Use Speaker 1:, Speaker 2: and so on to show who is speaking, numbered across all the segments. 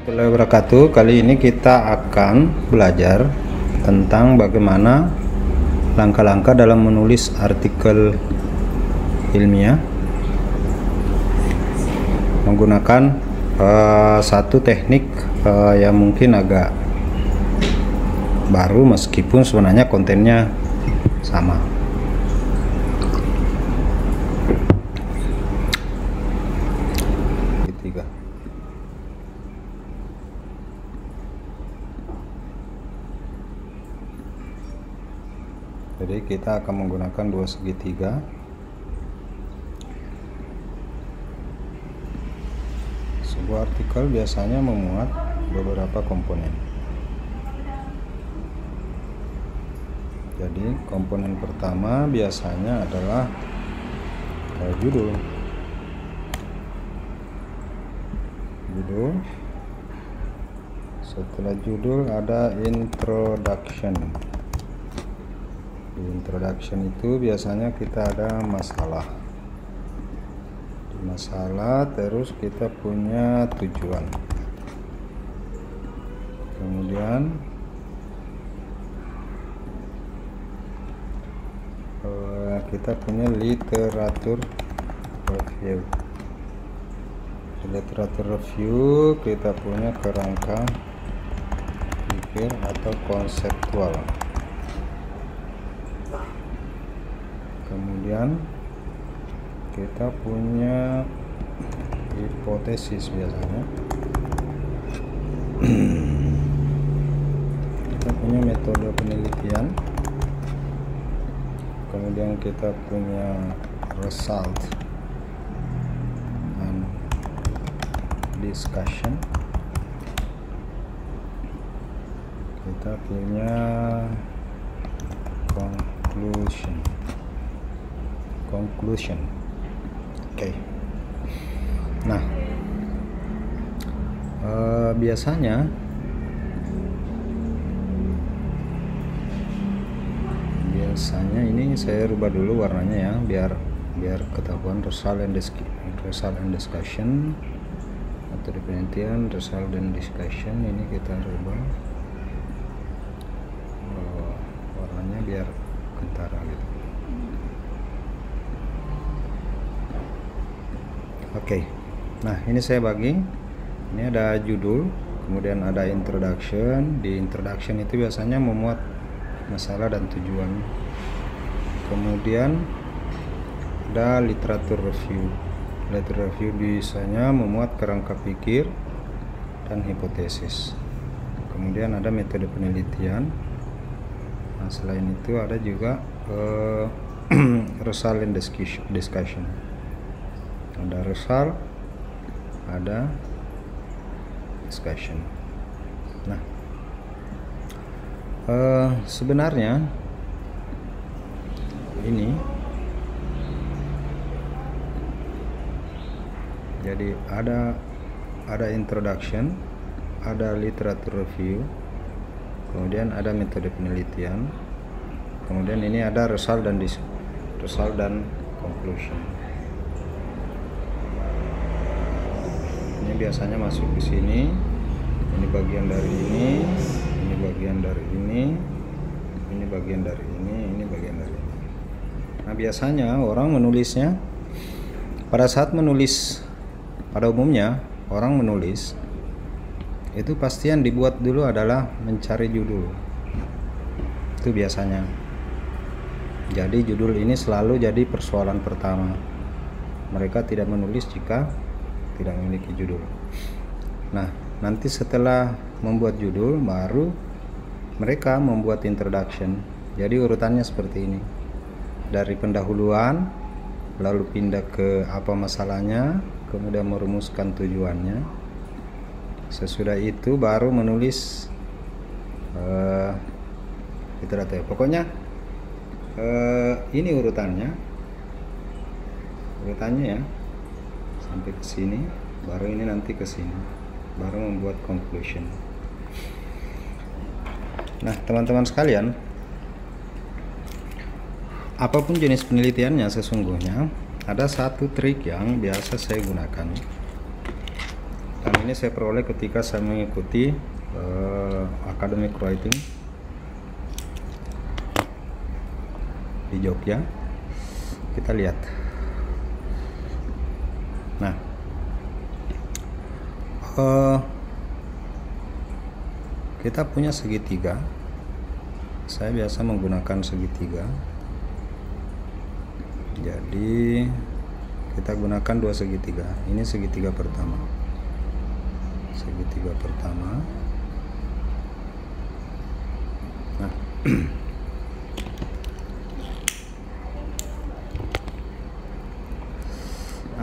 Speaker 1: warahmatullahi wabarakatuh. Kali ini kita akan belajar tentang bagaimana langkah-langkah dalam menulis artikel ilmiah menggunakan satu teknik yang mungkin agak baru meskipun sebenarnya kontennya sama. Jadi kita akan menggunakan dua segitiga. Sebuah artikel biasanya memuat beberapa komponen. Jadi komponen pertama biasanya adalah judul. Setelah judul ada introduction. Di introduction itu biasanya kita ada masalah. Di masalah terus kita punya tujuan. Kemudian kita punya literatur review. Literatur review kita punya kerangka pikir atau konseptual. Kemudian kita punya hipotesis biasanya. Kita punya metode penelitian. Kemudian kita punya result and discussion. Kita punya conclusion. Oke. Nah, biasanya ini saya rubah dulu warnanya ya, biar ketahuan result and discussion atau penelitian result and discussion. Ini kita rubah warnanya biar kentara gitu. Oke. Nah, ini saya bagi. Ini ada judul, kemudian ada introduction. Di introduction itu biasanya memuat masalah dan tujuan. Kemudian ada literatur review. Literatur review biasanya memuat kerangka pikir dan hipotesis. Kemudian ada metode penelitian. Nah, selain itu ada juga result and discussion. Ada result, ada discussion. Nah, sebenarnya ini jadi ada introduction, ada literatur review, kemudian ada metode penelitian, kemudian ini ada result dan conclusion. Ini biasanya masuk di sini. Ini bagian dari ini bagian dari ini bagian dari ini bagian dari ini. Nah, biasanya orang menulisnya pada umumnya orang menulis itu pasti yang dibuat dulu adalah mencari judul. Itu biasanya. Jadi judul ini selalu jadi persoalan pertama. Mereka tidak menulis jika tidak memiliki judul. Nah, nanti setelah membuat judul baru mereka membuat introduction. Jadi urutannya seperti ini. Dari pendahuluan, lalu pindah ke apa masalahnya, kemudian merumuskan tujuannya. Sesudah itu baru menulis literatur. Pokoknya ini urutannya ya. Sampai ke sini, baru ini nanti ke sini, baru membuat conclusion. Nah, teman-teman sekalian, apapun jenis penelitiannya sesungguhnya ada satu trik yang biasa saya gunakan. Dan ini saya peroleh ketika saya mengikuti academic writing di Jogja. Kita lihat. Nah, kita punya segitiga. Saya biasa menggunakan segitiga. Jadi kita gunakan dua segitiga. Ini segitiga pertama. Segitiga pertama. Nah,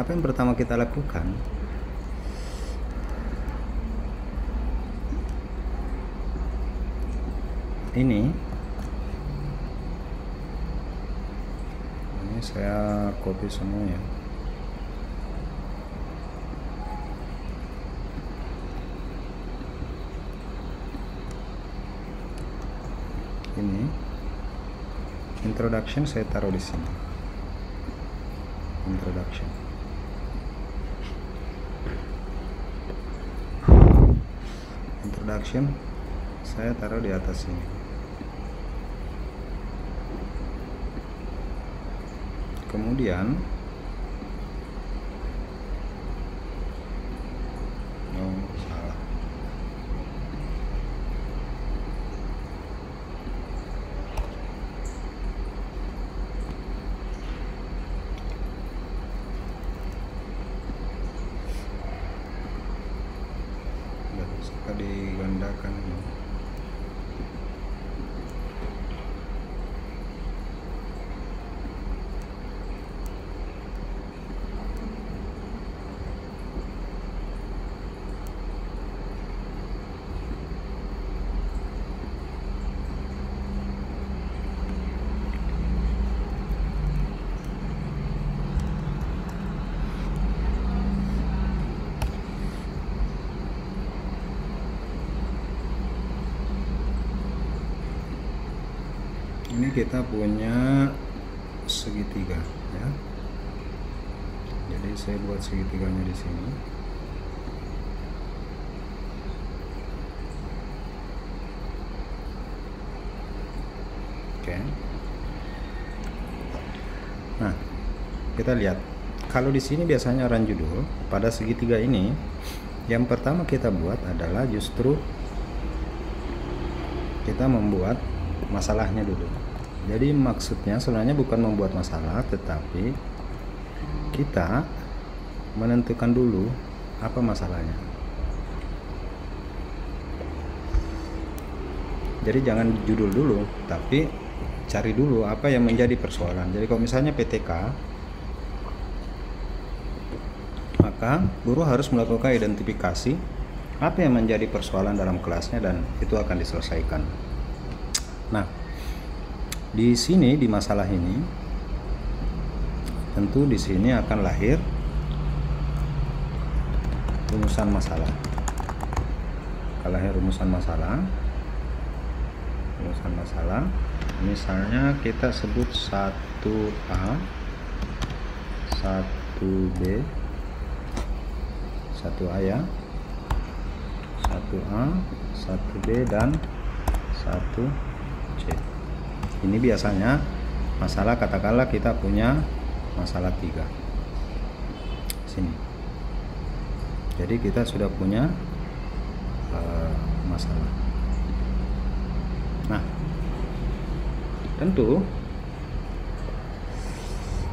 Speaker 1: apa yang pertama kita lakukan? Ini saya copy semuanya. Ini introduction saya taruh di sini. Introduction saya taruh di atas sini. Kemudian salah. Nggak bisa digandakan ini. Ini kita punya segitiga ya. Jadi saya buat segitiganya di sini. Oke. Nah, kita lihat. Kalau di sini biasanya run judul, pada segitiga ini yang pertama kita buat adalah justru kita membuat masalahnya dulu. Jadi maksudnya sebenarnya bukan membuat masalah, tetapi kita menentukan dulu apa masalahnya. Jadi jangan judul dulu, tapi cari dulu apa yang menjadi persoalan. Jadi kalau misalnya PTK, maka guru harus melakukan identifikasi apa yang menjadi persoalan dalam kelasnya dan itu akan diselesaikan. Nah, di sini di masalah ini tentu di sini akan lahir rumusan masalah. Akan lahir rumusan masalah. Misalnya kita sebut 1A, 1B, 1A ya, 1A, 1B dan 1C. Ini biasanya masalah, katakanlah kita punya masalah 3 sini. Jadi kita sudah punya masalah. Nah, tentu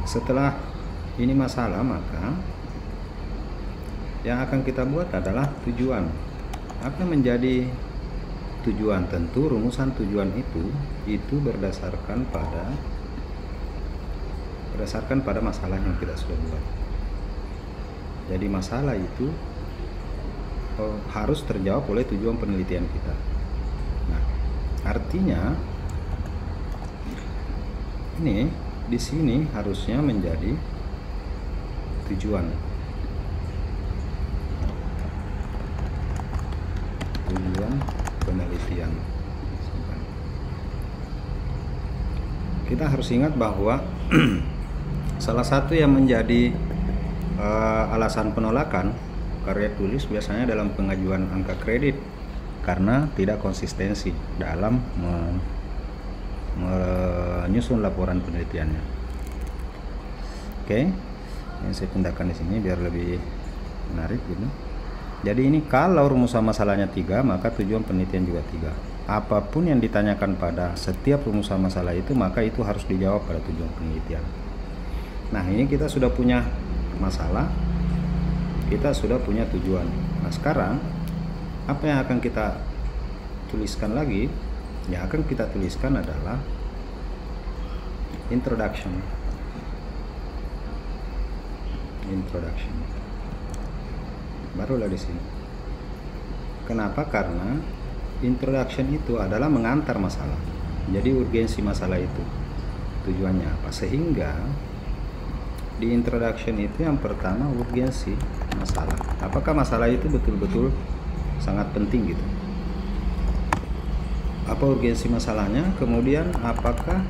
Speaker 1: setelah ini masalah, maka yang akan kita buat adalah tujuan. Apa menjadi tujuan? Tentu rumusan tujuan itu berdasarkan pada masalah yang kita sudah buat. Jadi masalah itu harus terjawab oleh tujuan penelitian kita. Nah, artinya ini di sini harusnya menjadi tujuan penelitian. Kita harus ingat bahwa salah satu yang menjadi alasan penolakan karya tulis biasanya dalam pengajuan angka kredit karena tidak konsistensi dalam menyusun laporan penelitiannya. Oke, ini saya pindahkan di sini biar lebih menarik gitu. Jadi ini kalau rumusan masalahnya 3, maka tujuan penelitian juga 3. Apapun yang ditanyakan pada setiap rumusan masalah itu, maka itu harus dijawab pada tujuan penelitian. Nah, ini kita sudah punya masalah, kita sudah punya tujuan. Nah, sekarang apa yang akan kita tuliskan lagi? Yang akan kita tuliskan adalah introduction. Barulah di sini. Kenapa? Karena introduction itu adalah mengantar masalah. Jadi urgensi masalah itu tujuannya apa? Sehingga di introduction itu yang pertama urgensi masalah. Apakah masalah itu betul-betul sangat penting gitu? Apa urgensi masalahnya? Kemudian apakah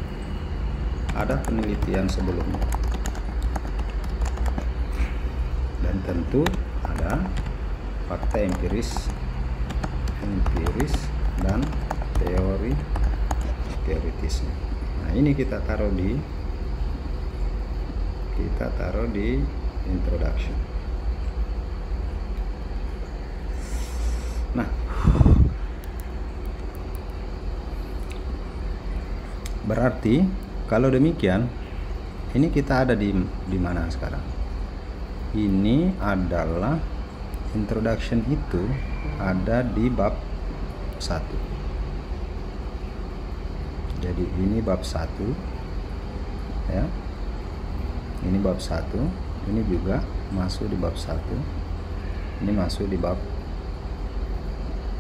Speaker 1: ada penelitian sebelumnya? Dan tentu ada fakta empiris dan teoritisnya. Nah, ini kita taruh di introduction. Nah, berarti kalau demikian, ini kita ada di mana sekarang? Ini adalah introduction itu ada di bab 1. Jadi ini bab 1 ya. Ini bab 1, ini juga masuk di bab 1. Ini masuk di bab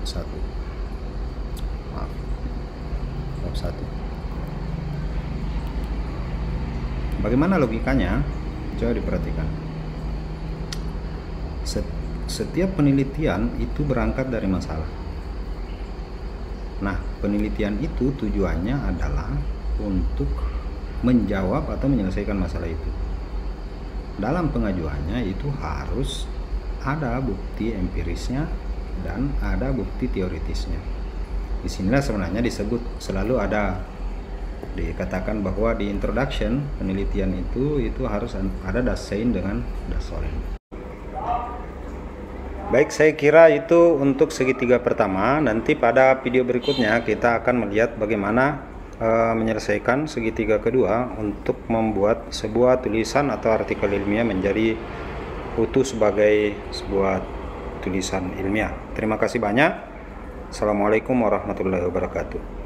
Speaker 1: 1. Maaf. Bab 1. Bagaimana logikanya? Coba diperhatikan. Setiap penelitian itu berangkat dari masalah. Nah, penelitian itu tujuannya adalah untuk menjawab atau menyelesaikan masalah itu. Dalam pengajuannya itu harus ada bukti empirisnya dan ada bukti teoritisnya. Disinilah sebenarnya disebut selalu dikatakan bahwa di introduction penelitian itu harus ada dasein dengan dasolen. Baik, saya kira itu untuk segitiga pertama. Nanti pada video berikutnya kita akan melihat bagaimana menyelesaikan segitiga kedua untuk membuat sebuah tulisan atau artikel ilmiah menjadi utuh sebagai sebuah tulisan ilmiah. Terima kasih banyak. Assalamualaikum warahmatullahi wabarakatuh.